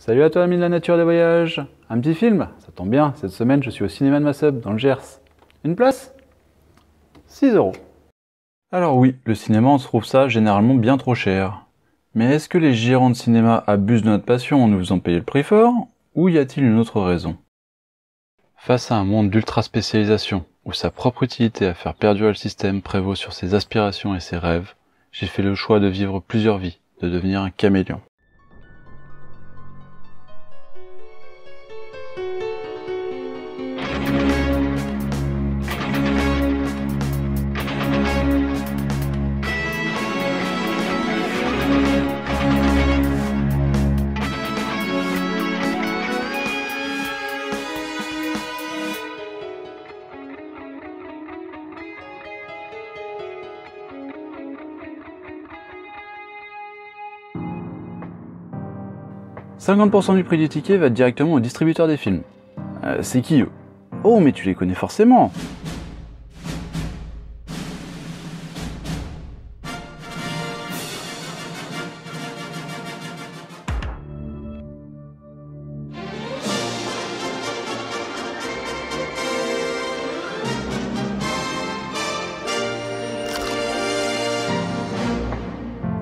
Salut à toi ami de la nature et des voyages. Un petit film? Ça tombe bien, cette semaine je suis au cinéma de Massub, dans le Gers. Une place? 6 €. Alors oui, le cinéma on trouve ça généralement bien trop cher. Mais est-ce que les gérants de cinéma abusent de notre passion en nous faisant payer le prix fort? Ou y a-t-il une autre raison? Face à un monde d'ultra spécialisation, où sa propre utilité à faire perdurer le système prévaut sur ses aspirations et ses rêves, j'ai fait le choix de vivre plusieurs vies, de devenir un caméléon. « 50% du prix du ticket va directement au distributeur des films. C'est qui eux? Oh, mais tu les connais forcément!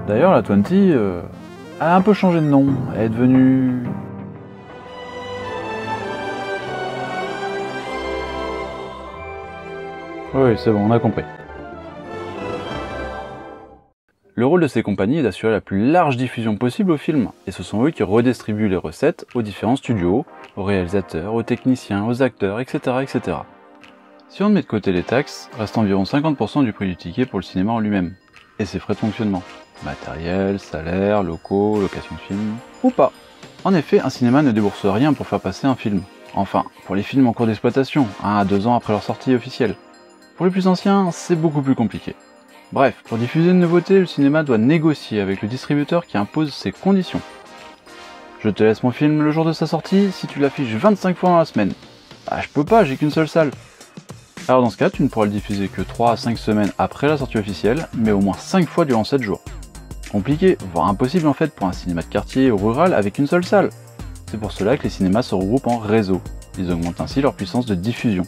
D'ailleurs, la 20 a un peu changé de nom. Elle est devenue... Oui, c'est bon, on a compris. Le rôle de ces compagnies est d'assurer la plus large diffusion possible au film, et ce sont eux qui redistribuent les recettes aux différents studios, aux réalisateurs, aux techniciens, aux acteurs, etc., etc. Si on met de côté les taxes, reste environ 50% du prix du ticket pour le cinéma en lui-même, et ses frais de fonctionnement. Matériel, salaire, locaux, location de film, ou pas. En effet, un cinéma ne débourse rien pour faire passer un film. Enfin, pour les films en cours d'exploitation, 1 à 2 ans après leur sortie officielle. Pour les plus anciens, c'est beaucoup plus compliqué. Bref, pour diffuser une nouveauté, le cinéma doit négocier avec le distributeur qui impose ses conditions. Je te laisse mon film le jour de sa sortie si tu l'affiches 25 fois dans la semaine. Ah, je peux pas, j'ai qu'une seule salle. Alors dans ce cas, tu ne pourras le diffuser que 3 à 5 semaines après la sortie officielle, mais au moins 5 fois durant 7 jours. Compliqué, voire impossible en fait pour un cinéma de quartier ou rural avec une seule salle. C'est pour cela que les cinémas se regroupent en réseau. Ils augmentent ainsi leur puissance de diffusion.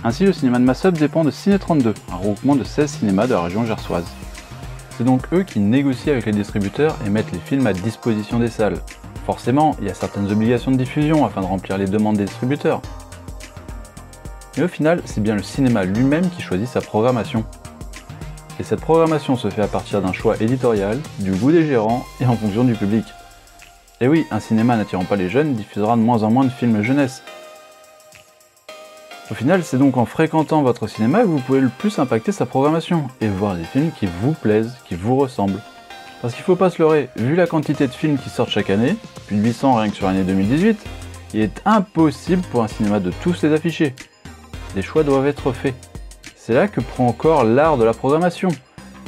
Ainsi, le cinéma de Massub dépend de Ciné32, un regroupement de 16 cinémas de la région gersoise. C'est donc eux qui négocient avec les distributeurs et mettent les films à disposition des salles. Forcément, il y a certaines obligations de diffusion afin de remplir les demandes des distributeurs. Mais au final, c'est bien le cinéma lui-même qui choisit sa programmation. Et cette programmation se fait à partir d'un choix éditorial, du goût des gérants et en fonction du public. Et oui, un cinéma n'attirant pas les jeunes diffusera de moins en moins de films jeunesse. Au final, c'est donc en fréquentant votre cinéma que vous pouvez le plus impacter sa programmation et voir des films qui vous plaisent, qui vous ressemblent. Parce qu'il faut pas se leurrer, vu la quantité de films qui sortent chaque année, plus de 800 rien que sur l'année 2018, il est impossible pour un cinéma de tous les afficher. Les choix doivent être faits. C'est là que prend encore l'art de la programmation.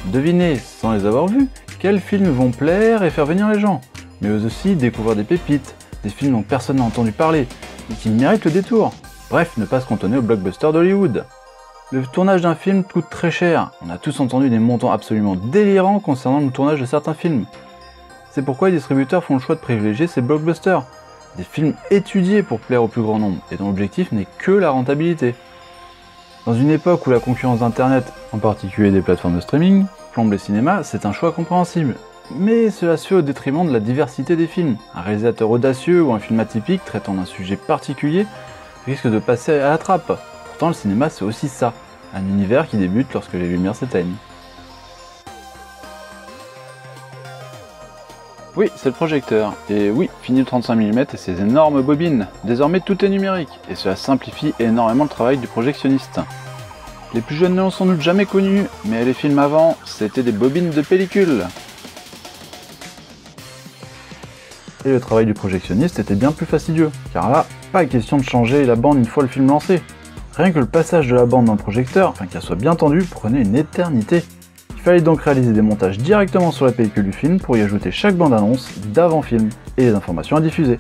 Devinez, sans les avoir vus, quels films vont plaire et faire venir les gens, mais eux aussi découvrir des pépites, des films dont personne n'a entendu parler, et qui méritent le détour. Bref, ne pas se cantonner au blockbuster d'Hollywood. Le tournage d'un film coûte très cher, on a tous entendu des montants absolument délirants concernant le tournage de certains films. C'est pourquoi les distributeurs font le choix de privilégier ces blockbusters, des films étudiés pour plaire au plus grand nombre, et dont l'objectif n'est que la rentabilité. Dans une époque où la concurrence d'Internet, en particulier des plateformes de streaming, plombe les cinémas, c'est un choix compréhensible. Mais cela se fait au détriment de la diversité des films. Un réalisateur audacieux ou un film atypique traitant d'un sujet particulier risque de passer à la trappe. Pourtant le cinéma c'est aussi ça, un univers qui débute lorsque les lumières s'éteignent. Oui, c'est le projecteur. Et oui, fini le 35 mm et ses énormes bobines. Désormais tout est numérique, et cela simplifie énormément le travail du projectionniste. Les plus jeunes ne l'ont sans doute jamais connu, mais les films avant, c'était des bobines de pellicule. Et le travail du projectionniste était bien plus fastidieux, car là, pas question de changer la bande une fois le film lancé. Rien que le passage de la bande dans le projecteur, afin qu'elle soit bien tendue, prenait une éternité. Il fallait donc réaliser des montages directement sur la pellicule du film pour y ajouter chaque bande-annonce d'avant-film et les informations à diffuser.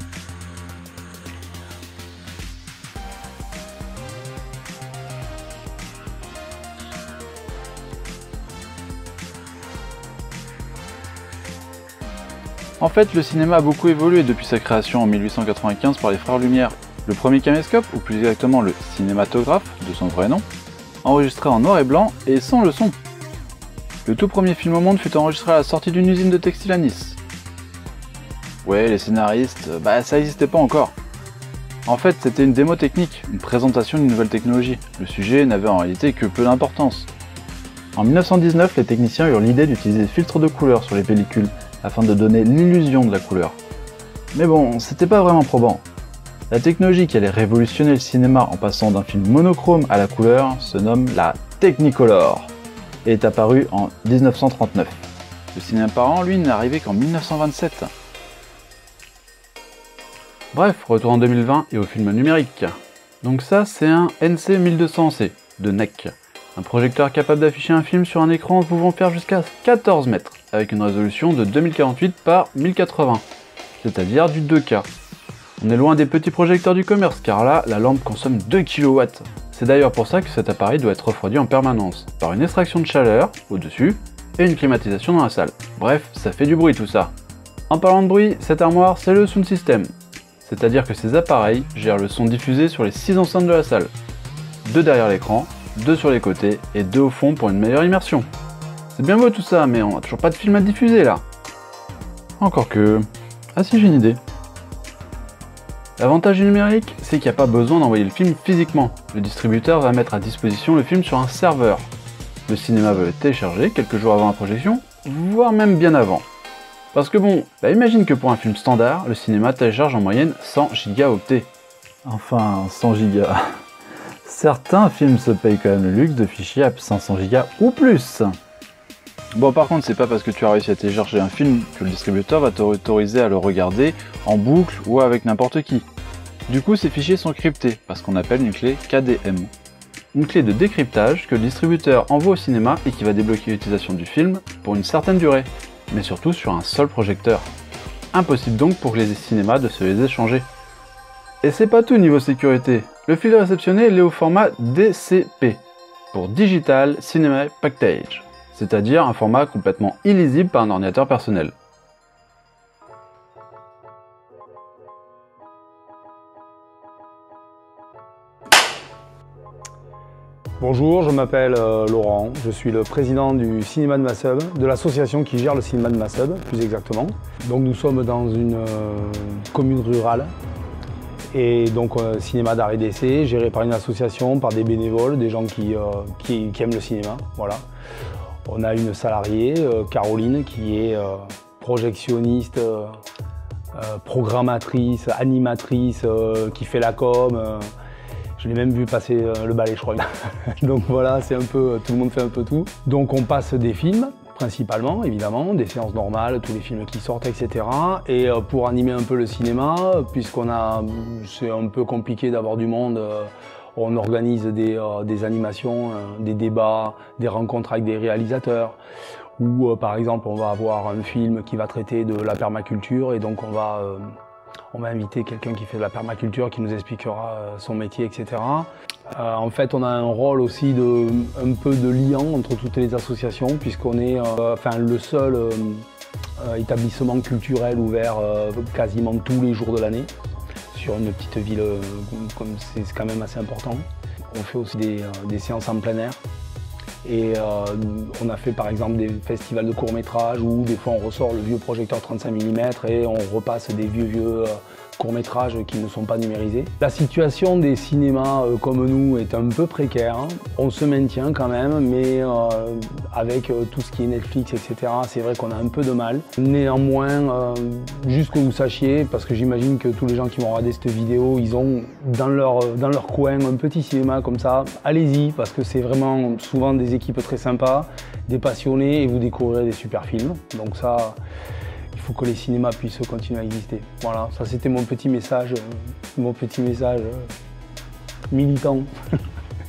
fait, le cinéma a beaucoup évolué depuis sa création en 1895 par les frères Lumière. Le premier caméscope, ou plus exactement le cinématographe, de son vrai nom, enregistré en noir et blanc et sans le son. Le tout premier film au monde fut enregistré à la sortie d'une usine de textile à Nice. Ouais, les scénaristes, ça n'existait pas encore. En fait, c'était une démo technique, une présentation d'une nouvelle technologie. Le sujet n'avait en réalité que peu d'importance. En 1919, les techniciens eurent l'idée d'utiliser des filtres de couleur sur les pellicules, afin de donner l'illusion de la couleur. Mais bon, c'était pas vraiment probant. La technologie qui allait révolutionner le cinéma en passant d'un film monochrome à la couleur se nomme la Technicolor et est apparue en 1939. Le cinéma parlant, lui, n'est arrivé qu'en 1927. Bref, retour en 2020 et au film numérique. Donc ça, c'est un NC1200C de NEC, un projecteur capable d'afficher un film sur un écran pouvant faire jusqu'à 14 mètres, avec une résolution de 2048 par 1080, c'est-à-dire du 2K. On est loin des petits projecteurs du commerce, car là, la lampe consomme 2 kW. C'est d'ailleurs pour ça que cet appareil doit être refroidi en permanence, par une extraction de chaleur au-dessus et une climatisation dans la salle. Bref, ça fait du bruit tout ça. En parlant de bruit, cette armoire, c'est le sound system. C'est-à-dire que ces appareils gèrent le son diffusé sur les 6 enceintes de la salle. 2 derrière l'écran, 2 sur les côtés et 2 au fond pour une meilleure immersion. C'est bien beau tout ça, mais on n'a toujours pas de film à diffuser là. Encore que... Ah si, j'ai une idée. L'avantage du numérique, c'est qu'il n'y a pas besoin d'envoyer le film physiquement. Le distributeur va mettre à disposition le film sur un serveur. Le cinéma va le télécharger quelques jours avant la projection, voire même bien avant. Parce que bon, imagine que pour un film standard, le cinéma télécharge en moyenne 100 gigaoctets. Enfin, 100 gigas. Certains films se payent quand même le luxe de fichiers à 500 gigas ou plus. Bon, par contre, c'est pas parce que tu as réussi à télécharger un film que le distributeur va t'autoriser à le regarder en boucle ou avec n'importe qui. Du coup, ces fichiers sont cryptés, parce qu'on appelle une clé KDM. Une clé de décryptage que le distributeur envoie au cinéma et qui va débloquer l'utilisation du film pour une certaine durée, mais surtout sur un seul projecteur. Impossible donc pour les cinémas de se les échanger. Et c'est pas tout niveau sécurité. Le fil réceptionné est au format DCP, pour Digital Cinema Package, c'est-à-dire un format complètement illisible par un ordinateur personnel. Bonjour, je m'appelle Laurent, je suis le président du cinéma de Massub, de l'association qui gère le cinéma de Massub, plus exactement. Donc nous sommes dans une commune rurale, et donc cinéma d'art et d'essai, géré par une association, par des bénévoles, des gens qui aiment le cinéma, voilà. On a une salariée, Caroline, qui est projectionniste, programmatrice, animatrice, qui fait la com. Je l'ai même vu passer le balai, je crois. Donc voilà, c'est un peu, tout le monde fait un peu tout. Donc on passe des films, principalement, évidemment, des séances normales, tous les films qui sortent, etc. Et pour animer un peu le cinéma, c'est un peu compliqué d'avoir du monde, on organise des animations, des débats, des rencontres avec des réalisateurs. Ou par exemple, on va avoir un film qui va traiter de la permaculture et donc on va inviter quelqu'un qui fait de la permaculture, qui nous expliquera son métier, etc. En fait, on a un rôle aussi un peu de liant entre toutes les associations, puisqu'on est le seul établissement culturel ouvert quasiment tous les jours de l'année, sur une petite ville, comme c'est quand même assez important. On fait aussi des séances en plein air. Et on a fait par exemple des festivals de courts-métrages où des fois on ressort le vieux projecteur 35 mm et on repasse des vieux courts-métrages qui ne sont pas numérisés. La situation des cinémas comme nous est un peu précaire. On se maintient quand même, mais avec tout ce qui est Netflix, etc., c'est vrai qu'on a un peu de mal. Néanmoins, juste que vous sachiez, parce que j'imagine que tous les gens qui vont regarder cette vidéo, ils ont dans leur coin un petit cinéma comme ça. Allez-y, parce que c'est vraiment souvent des équipes très sympas, des passionnés, et vous découvrirez des super films. Donc ça, il faut que les cinémas puissent continuer à exister. Voilà, ça c'était mon petit message militant.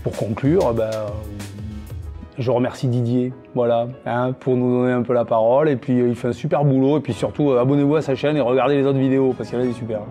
Pour conclure, je remercie Didier, voilà, pour nous donner un peu la parole. Et puis il fait un super boulot. Et puis surtout, abonnez-vous à sa chaîne et regardez les autres vidéos parce qu'il y en a des super.